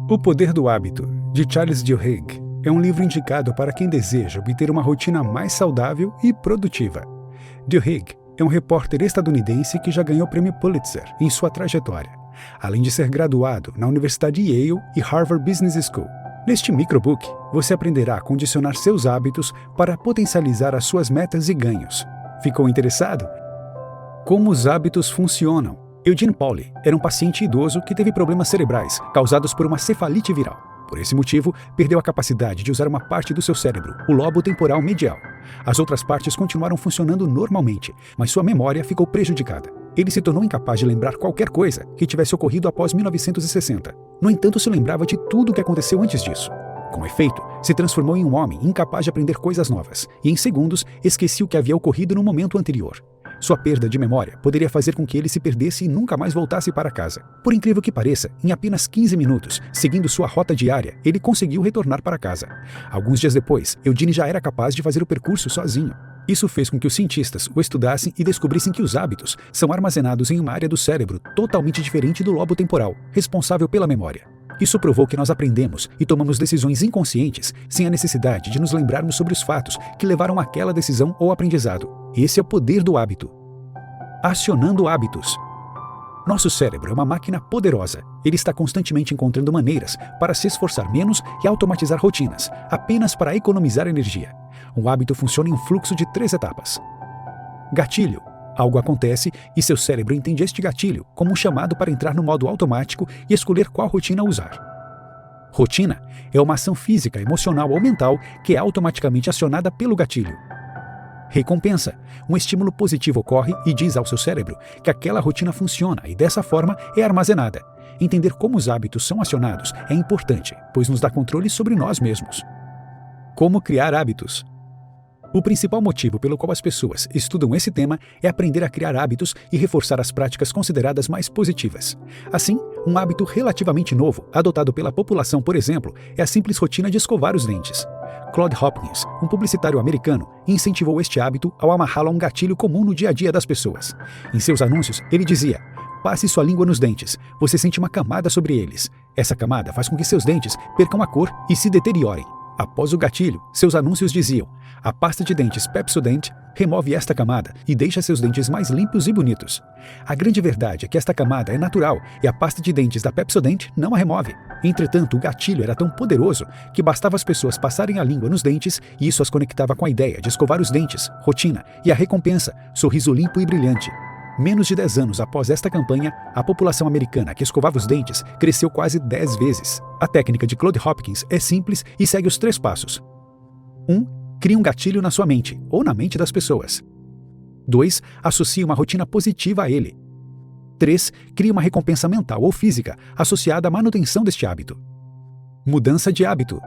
O Poder do Hábito, de Charles Duhigg, é um livro indicado para quem deseja obter uma rotina mais saudável e produtiva. Duhigg é um repórter estadunidense que já ganhou o prêmio Pulitzer em sua trajetória, além de ser graduado na Universidade Yale e Harvard Business School. Neste microbook, você aprenderá a condicionar seus hábitos para potencializar as suas metas e ganhos. Ficou interessado? Como os hábitos funcionam? Eugene Pauly era um paciente idoso que teve problemas cerebrais causados por uma cefalite viral. Por esse motivo, perdeu a capacidade de usar uma parte do seu cérebro, o lobo temporal medial. As outras partes continuaram funcionando normalmente, mas sua memória ficou prejudicada. Ele se tornou incapaz de lembrar qualquer coisa que tivesse ocorrido após 1960. No entanto, se lembrava de tudo o que aconteceu antes disso. Com efeito, se transformou em um homem incapaz de aprender coisas novas, e em segundos esquecia o que havia ocorrido no momento anterior. Sua perda de memória poderia fazer com que ele se perdesse e nunca mais voltasse para casa. Por incrível que pareça, em apenas 15 minutos, seguindo sua rota diária, ele conseguiu retornar para casa. Alguns dias depois, Eugene já era capaz de fazer o percurso sozinho. Isso fez com que os cientistas o estudassem e descobrissem que os hábitos são armazenados em uma área do cérebro totalmente diferente do lobo temporal, responsável pela memória. Isso provou que nós aprendemos e tomamos decisões inconscientes sem a necessidade de nos lembrarmos sobre os fatos que levaram àquela decisão ou aprendizado. Esse é o poder do hábito. Acionando hábitos. Nosso cérebro é uma máquina poderosa. Ele está constantemente encontrando maneiras para se esforçar menos e automatizar rotinas, apenas para economizar energia. Um hábito funciona em um fluxo de 3 etapas. Gatilho. Algo acontece e seu cérebro entende este gatilho como um chamado para entrar no modo automático e escolher qual rotina usar. Rotina é uma ação física, emocional ou mental que é automaticamente acionada pelo gatilho. Recompensa. Um estímulo positivo ocorre e diz ao seu cérebro que aquela rotina funciona e dessa forma é armazenada. Entender como os hábitos são acionados é importante, pois nos dá controle sobre nós mesmos. Como criar hábitos? O principal motivo pelo qual as pessoas estudam esse tema é aprender a criar hábitos e reforçar as práticas consideradas mais positivas. Assim, um hábito relativamente novo, adotado pela população, por exemplo, é a simples rotina de escovar os dentes. Claude Hopkins, um publicitário americano, incentivou este hábito ao amarrá-lo a um gatilho comum no dia a dia das pessoas. Em seus anúncios, ele dizia: passe sua língua nos dentes, você sente uma camada sobre eles. Essa camada faz com que seus dentes percam a cor e se deteriorem. Após o gatilho, seus anúncios diziam: a pasta de dentes Pepsodent remove esta camada e deixa seus dentes mais limpos e bonitos. A grande verdade é que esta camada é natural e a pasta de dentes da Pepsodent não a remove. Entretanto, o gatilho era tão poderoso que bastava as pessoas passarem a língua nos dentes e isso as conectava com a ideia de escovar os dentes, rotina, e a recompensa, sorriso limpo e brilhante. Menos de 10 anos após esta campanha, a população americana que escovava os dentes cresceu quase 10 vezes. A técnica de Claude Hopkins é simples e segue os 3 passos. 1. Crie um gatilho na sua mente, ou na mente das pessoas. 2. Associe uma rotina positiva a ele. 3. Crie uma recompensa mental ou física associada à manutenção deste hábito. Mudança de hábito.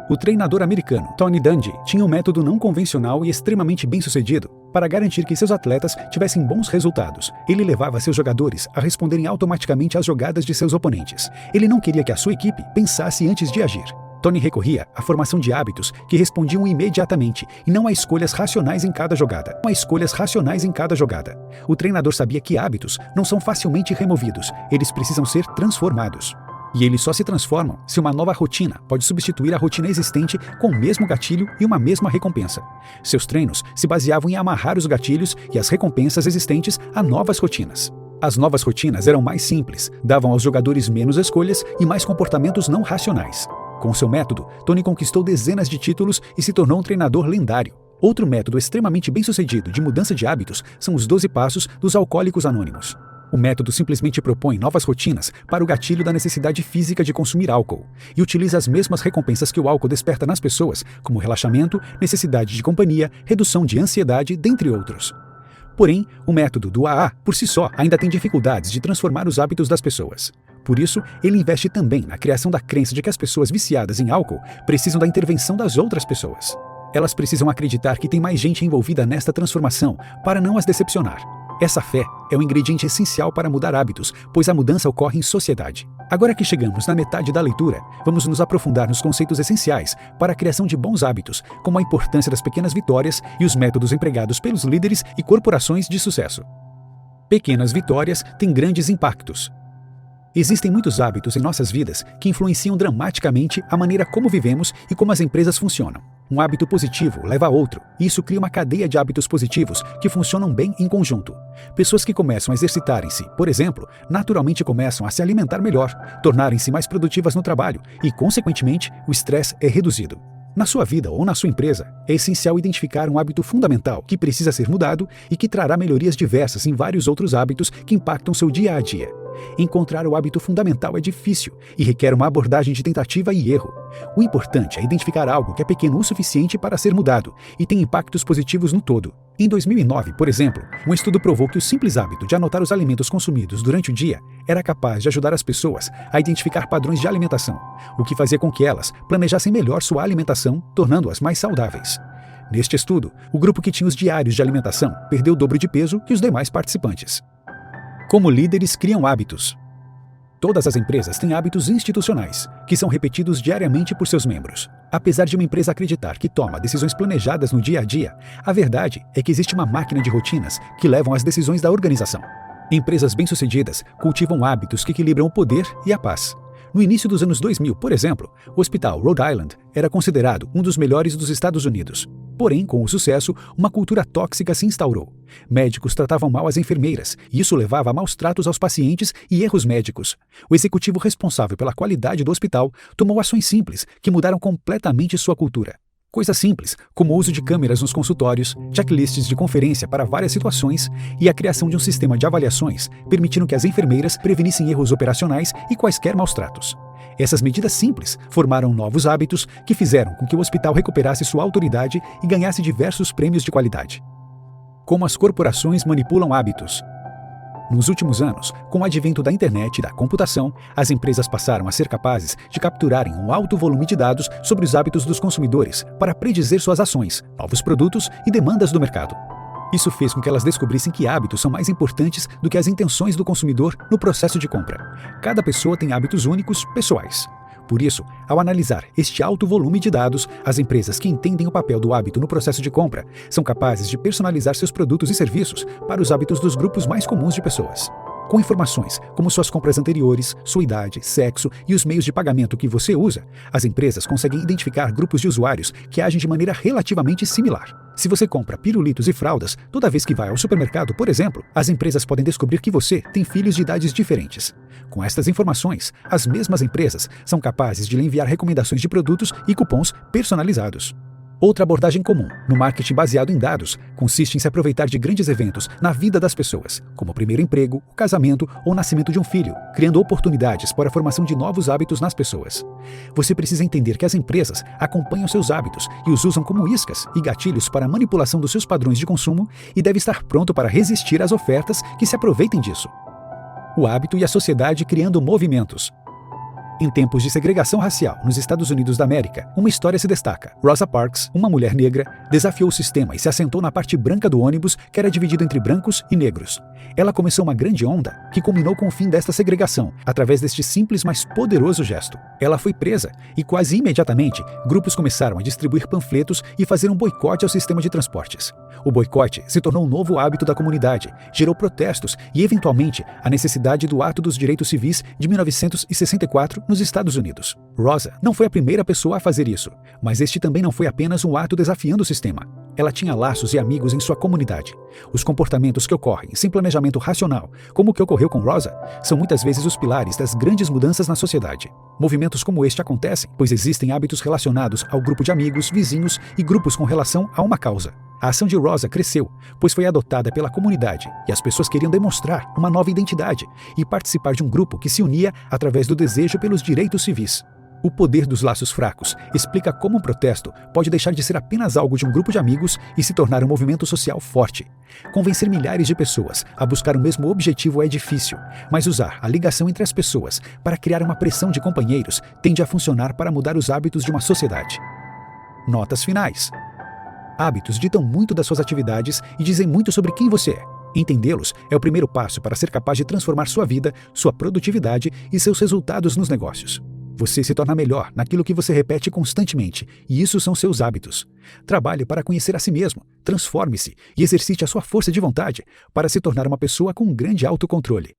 O treinador americano Tony Dungy tinha um método não convencional e extremamente bem-sucedido para garantir que seus atletas tivessem bons resultados. Ele levava seus jogadores a responderem automaticamente às jogadas de seus oponentes. Ele não queria que a sua equipe pensasse antes de agir. Tony recorria à formação de hábitos que respondiam imediatamente e não a escolhas racionais em cada jogada. O treinador sabia que hábitos não são facilmente removidos, eles precisam ser transformados. E eles só se transformam se uma nova rotina pode substituir a rotina existente com o mesmo gatilho e uma mesma recompensa. Seus treinos se baseavam em amarrar os gatilhos e as recompensas existentes a novas rotinas. As novas rotinas eram mais simples, davam aos jogadores menos escolhas e mais comportamentos não racionais. Com seu método, Tony conquistou dezenas de títulos e se tornou um treinador lendário. Outro método extremamente bem-sucedido de mudança de hábitos são os 12 passos dos alcoólicos anônimos. O método simplesmente propõe novas rotinas para o gatilho da necessidade física de consumir álcool e utiliza as mesmas recompensas que o álcool desperta nas pessoas, como relaxamento, necessidade de companhia, redução de ansiedade, dentre outros. Porém, o método do AA, por si só, ainda tem dificuldades de transformar os hábitos das pessoas. Por isso, ele investe também na criação da crença de que as pessoas viciadas em álcool precisam da intervenção das outras pessoas. Elas precisam acreditar que tem mais gente envolvida nesta transformação para não as decepcionar. Essa fé é um ingrediente essencial para mudar hábitos, pois a mudança ocorre em sociedade. Agora que chegamos na metade da leitura, vamos nos aprofundar nos conceitos essenciais para a criação de bons hábitos, como a importância das pequenas vitórias e os métodos empregados pelos líderes e corporações de sucesso. Pequenas vitórias têm grandes impactos. Existem muitos hábitos em nossas vidas que influenciam dramaticamente a maneira como vivemos e como as empresas funcionam. Um hábito positivo leva a outro, e isso cria uma cadeia de hábitos positivos que funcionam bem em conjunto. Pessoas que começam a exercitarem-se, por exemplo, naturalmente começam a se alimentar melhor, tornarem-se mais produtivas no trabalho e, consequentemente, o estresse é reduzido. Na sua vida ou na sua empresa, é essencial identificar um hábito fundamental que precisa ser mudado e que trará melhorias diversas em vários outros hábitos que impactam seu dia a dia. Encontrar o hábito fundamental é difícil e requer uma abordagem de tentativa e erro. O importante é identificar algo que é pequeno o suficiente para ser mudado e tem impactos positivos no todo. Em 2009, por exemplo, um estudo provou que o simples hábito de anotar os alimentos consumidos durante o dia era capaz de ajudar as pessoas a identificar padrões de alimentação, o que fazia com que elas planejassem melhor sua alimentação, tornando-as mais saudáveis. Neste estudo, o grupo que tinha os diários de alimentação perdeu o dobro de peso que os demais participantes. Como líderes criam hábitos. Todas as empresas têm hábitos institucionais, que são repetidos diariamente por seus membros. Apesar de uma empresa acreditar que toma decisões planejadas no dia a dia, a verdade é que existe uma máquina de rotinas que levam às decisões da organização. Empresas bem-sucedidas cultivam hábitos que equilibram o poder e a paz. No início dos anos 2000, por exemplo, o Hospital Rhode Island era considerado um dos melhores dos Estados Unidos. Porém, com o sucesso, uma cultura tóxica se instaurou. Médicos tratavam mal as enfermeiras, e isso levava a maus tratos aos pacientes e erros médicos. O executivo responsável pela qualidade do hospital tomou ações simples que mudaram completamente sua cultura. Coisas simples, como o uso de câmeras nos consultórios, checklists de conferência para várias situações e a criação de um sistema de avaliações, permitindo que as enfermeiras prevenissem erros operacionais e quaisquer maus tratos. Essas medidas simples formaram novos hábitos que fizeram com que o hospital recuperasse sua autoridade e ganhasse diversos prêmios de qualidade. Como as corporações manipulam hábitos. Nos últimos anos, com o advento da internet e da computação, as empresas passaram a ser capazes de capturarem um alto volume de dados sobre os hábitos dos consumidores para predizer suas ações, novos produtos e demandas do mercado. Isso fez com que elas descobrissem que hábitos são mais importantes do que as intenções do consumidor no processo de compra. Cada pessoa tem hábitos únicos, pessoais. Por isso, ao analisar este alto volume de dados, as empresas que entendem o papel do hábito no processo de compra são capazes de personalizar seus produtos e serviços para os hábitos dos grupos mais comuns de pessoas. Com informações como suas compras anteriores, sua idade, sexo e os meios de pagamento que você usa, as empresas conseguem identificar grupos de usuários que agem de maneira relativamente similar. Se você compra pirulitos e fraldas toda vez que vai ao supermercado, por exemplo, as empresas podem descobrir que você tem filhos de idades diferentes. Com estas informações, as mesmas empresas são capazes de lhe enviar recomendações de produtos e cupons personalizados. Outra abordagem comum, no marketing baseado em dados, consiste em se aproveitar de grandes eventos na vida das pessoas, como o primeiro emprego, o casamento ou o nascimento de um filho, criando oportunidades para a formação de novos hábitos nas pessoas. Você precisa entender que as empresas acompanham seus hábitos e os usam como iscas e gatilhos para a manipulação dos seus padrões de consumo e deve estar pronto para resistir às ofertas que se aproveitem disso. O hábito e a sociedade criando movimentos. Em tempos de segregação racial nos Estados Unidos da América, uma história se destaca. Rosa Parks, uma mulher negra, desafiou o sistema e se assentou na parte branca do ônibus, que era dividido entre brancos e negros. Ela começou uma grande onda que culminou com o fim desta segregação, através deste simples mas poderoso gesto. Ela foi presa e quase imediatamente, grupos começaram a distribuir panfletos e fazer um boicote ao sistema de transportes. O boicote se tornou um novo hábito da comunidade, gerou protestos e, eventualmente, a necessidade do Ato dos Direitos Civis de 1964 nos Estados Unidos. Rosa não foi a primeira pessoa a fazer isso, mas este também não foi apenas um ato desafiando o sistema. Ela tinha laços e amigos em sua comunidade. Os comportamentos que ocorrem sem planejamento racional, como o que ocorreu com Rosa, são muitas vezes os pilares das grandes mudanças na sociedade. Movimentos como este acontecem, pois existem hábitos relacionados ao grupo de amigos, vizinhos e grupos com relação a uma causa. A ação de Rosa cresceu, pois foi adotada pela comunidade e as pessoas queriam demonstrar uma nova identidade e participar de um grupo que se unia através do desejo pelos direitos civis. O poder dos laços fracos explica como um protesto pode deixar de ser apenas algo de um grupo de amigos e se tornar um movimento social forte. Convencer milhares de pessoas a buscar o mesmo objetivo é difícil, mas usar a ligação entre as pessoas para criar uma pressão de companheiros tende a funcionar para mudar os hábitos de uma sociedade. Notas finais. Hábitos ditam muito das suas atividades e dizem muito sobre quem você é. Entendê-los é o primeiro passo para ser capaz de transformar sua vida, sua produtividade e seus resultados nos negócios. Você se torna melhor naquilo que você repete constantemente, e isso são seus hábitos. Trabalhe para conhecer a si mesmo, transforme-se e exercite a sua força de vontade para se tornar uma pessoa com um grande autocontrole.